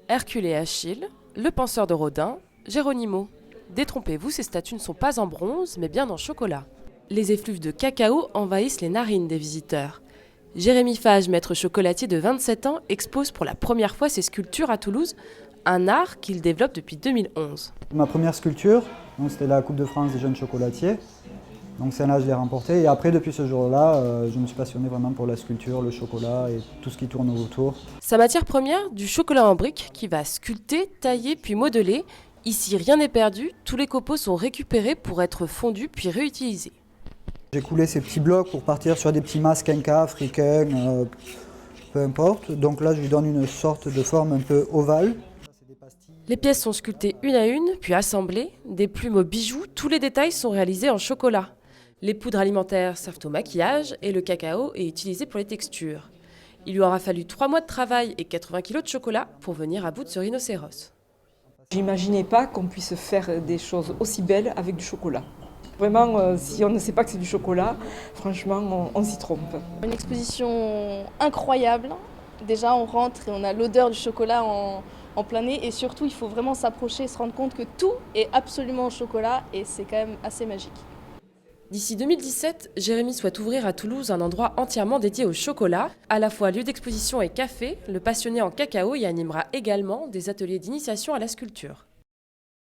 Hercule et Achille, le penseur de Rodin, Geronimo. Détrompez-vous, ces statues ne sont pas en bronze, mais bien en chocolat. Les effluves de cacao envahissent les narines des visiteurs. Jérémy Fage, maître chocolatier de 27 ans, expose pour la première fois ses sculptures à Toulouse, un art qu'il développe depuis 2011. Ma première sculpture, c'était la Coupe de France des jeunes chocolatiers. Donc celle-là, je l'ai remportée. Et après, depuis ce jour-là, je me suis passionné vraiment pour la sculpture, le chocolat et tout ce qui tourne autour. Sa matière première, du chocolat en briques qui va sculpter, tailler puis modeler. Ici, rien n'est perdu, tous les copeaux sont récupérés pour être fondus puis réutilisés. J'ai coulé ces petits blocs pour partir sur des petits masques inca, africains, peu importe. Donc là, je lui donne une sorte de forme un peu ovale. Les pièces sont sculptées une à une, puis assemblées. Des plumes aux bijoux, tous les détails sont réalisés en chocolat. Les poudres alimentaires servent au maquillage et le cacao est utilisé pour les textures. Il lui aura fallu 3 mois de travail et 80 kg de chocolat pour venir à bout de ce rhinocéros. J'imaginais pas qu'on puisse faire des choses aussi belles avec du chocolat. Vraiment, si on ne sait pas que c'est du chocolat, franchement, on s'y trompe. Une exposition incroyable. Déjà, on rentre et on a l'odeur du chocolat en plein nez. Et surtout, il faut vraiment s'approcher et se rendre compte que tout est absolument au chocolat. Et c'est quand même assez magique. D'ici 2017, Jérémy souhaite ouvrir à Toulouse un endroit entièrement dédié au chocolat. À la fois lieu d'exposition et café, le passionné en cacao y animera également des ateliers d'initiation à la sculpture.